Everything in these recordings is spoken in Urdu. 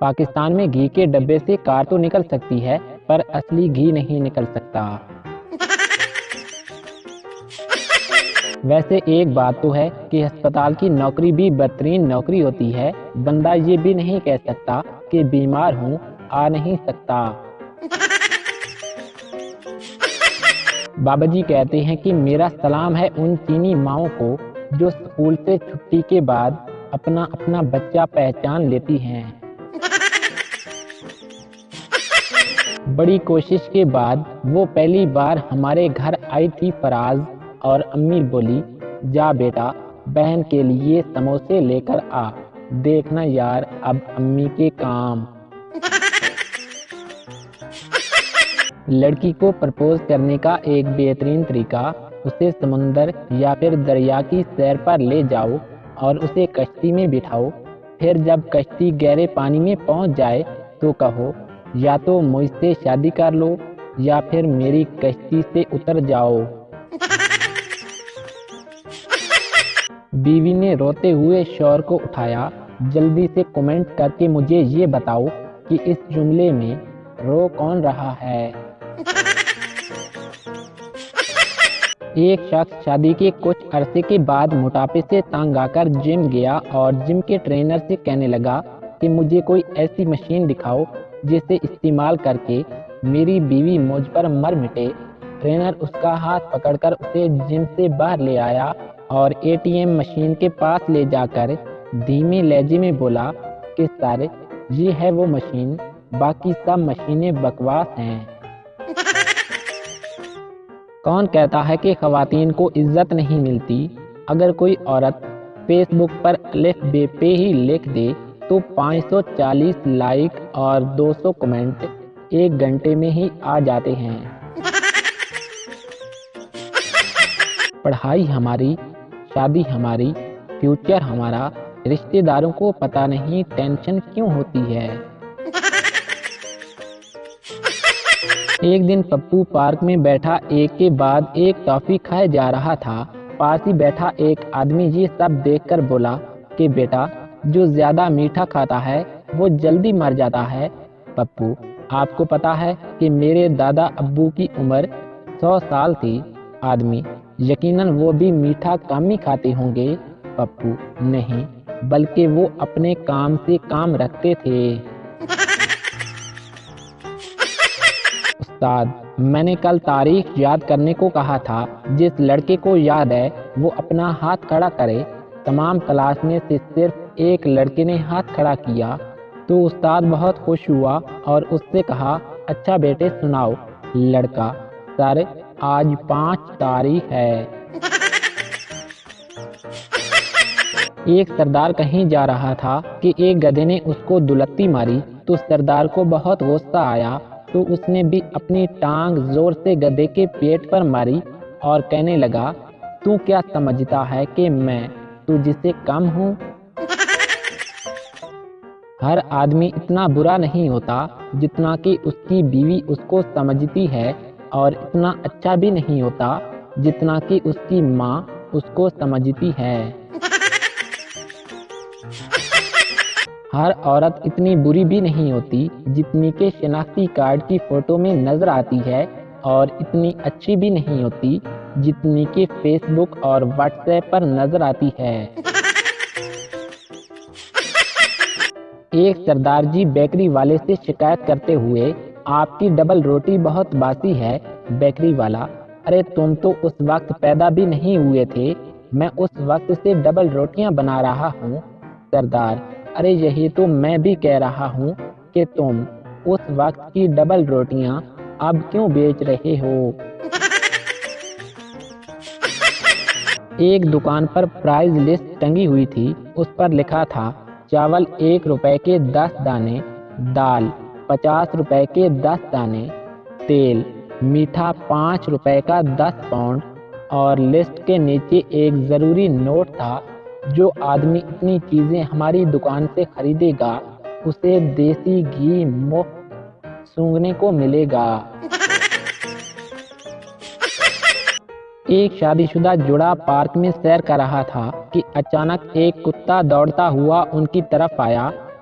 پاکستان میں گھی کے ڈبے سے کار تو نکل سکتی ہے پر اصلی گھی نہیں نکل سکتا۔ ویسے ایک بات تو ہے کہ ہسپتال کی نوکری بھی بدترین نوکری ہوتی ہے، بندہ یہ بھی نہیں کہہ سکتا کہ بیمار ہوں آ نہیں سکتا۔ بابا جی کہتے ہیں کہ میرا سلام ہے ان چینی ماؤں کو جو اسکول سے چھٹی کے بعد اپنا اپنا بچہ پہچان لیتی ہیں۔ بڑی کوشش کے بعد وہ پہلی بار ہمارے گھر آئی تھی فراز، اور امی بولی جا بیٹا بہن کے لیے سموسے لے کر آ، دیکھنا یار اب امی کے کام۔ لڑکی کو پرپوز کرنے کا ایک بہترین طریقہ اسے سمندر یا پھر دریا کی سیر پر لے جاؤ اور اسے کشتی میں بٹھاؤ، پھر جب کشتی گہرے پانی میں پہنچ جائے تو کہو یا تو مجھ سے شادی کر لو یا پھر میری کشتی سے اتر جاؤ۔ بیوی نے روتے ہوئے شوہر کو اٹھایا، جلدی سے کمنٹ کر کے مجھے یہ بتاؤ کہ اس جملے میں رو کون رہا ہے؟ ایک شخص شادی کے کچھ عرصے کے بعد موٹاپے سے تنگ آ کر جم گیا اور جم کے ٹرینر سے کہنے لگا کہ مجھے کوئی ایسی مشین دکھاؤ جسے استعمال کر کے میری بیوی مجھ پر مر مٹے۔ ٹرینر اس کا ہاتھ پکڑ کر اسے جم سے باہر لے آیا اور اے ٹی ایم مشین کے پاس لے جا کر دھیمے لہجے میں بولا کہ سر یہ ہے وہ مشین، باقی سب مشینیں بکواس ہیں۔ کون کہتا ہے کہ خواتین کو عزت نہیں ملتی؟ اگر کوئی عورت فیس بک پر الف بے پہ ہی لکھ دے تو 540 لائک اور 200 کمنٹ ایک گھنٹے میں ہی آ جاتے ہیں۔ پڑھائی ہماری، شادی ہماری، فیوچر ہمارا، رشتہ داروں کو پتہ نہیں ٹینشن کیوں ہوتی ہے۔ ایک دن پپو پارک میں بیٹھا ایک کے بعد ایک ٹافی کھائے جا رہا تھا۔ پاس ہی بیٹھا ایک آدمی یہ سب دیکھ کر بولا کہ بیٹا جو زیادہ میٹھا کھاتا ہے وہ جلدی مر جاتا ہے۔ پپو آپ کو پتا ہے کہ میرے دادا ابو کی عمر 100 سال تھی۔ آدمی یقیناً وہ بھی میٹھا کم ہی کھاتے ہوں گے۔ پپو نہیں، بلکہ وہ اپنے کام سے کام رکھتے تھے۔ استاد میں نے کل تاریخ یاد کرنے کو کہا تھا، جس لڑکے کو یاد ہے وہ اپنا ہاتھ کھڑا کرے۔ تمام کلاس میں سے صرف ایک لڑکے نے ہاتھ کھڑا کیا تو استاد بہت خوش ہوا اور اس سے کہا اچھا بیٹے سناؤ۔ لڑکا سر آج 5 تاریخ ہے۔ ایک سردار کہیں جا رہا تھا کہ ایک گدھے نے اس کو دلتی ماری تو سردار کو بہت غصہ آیا تو اس نے بھی اپنی ٹانگ زور سے گدھے کے پیٹ پر ماری اور کہنے لگا تو کیا سمجھتا ہے کہ میں تجھ سے کم ہوں؟ ہر آدمی اتنا برا نہیں ہوتا جتنا کہ اس کی بیوی اس کو سمجھتی ہے، اور اتنا اچھا بھی نہیں ہوتا جتنا کہ اس کی ماں اس کو سمجھتی ہے۔ ہر عورت اتنی بری بھی نہیں ہوتی جتنی کہ شناختی کارڈ کی فوٹو میں نظر آتی ہے، اور اتنی اچھی بھی نہیں ہوتی جتنی کہ فیس بک اور واٹس ایپ پر نظر آتی ہے۔ ایک سردار جی بیکری والے سے شکایت کرتے ہوئے آپ کی ڈبل روٹی بہت باسی ہے۔ بیکری والا ارے تم تو اس وقت پیدا بھی نہیں ہوئے تھے، میں اس وقت سے ڈبل روٹیاں بنا رہا ہوں۔ سردار ارے یہی تو میں بھی کہہ رہا ہوں کہ تم اس وقت کی ڈبل روٹیاں اب کیوں بیچ رہے ہو؟ ایک دکان پر پرائز لسٹ ٹنگی ہوئی تھی، اس پر لکھا تھا چاول 1 روپے کے 10 دانے، دال 50 روپے کے 10 دانے، تیل میٹھا 5 روپے کا 10 پاؤنڈ، اور لسٹ کے نیچے ایک ضروری نوٹ تھا جو آدمی اتنی چیزیں ہماری دکان سے خریدے گا اسے دیسی گھی مفت سونگھنے کو ملے گا۔ ایک شادی شدہ جوڑا پارک میں سیر کر رہا تھا کہ اچانک ایک کتا دوڑتا ہوا ان کی طرف آیا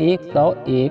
101,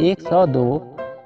102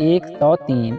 103।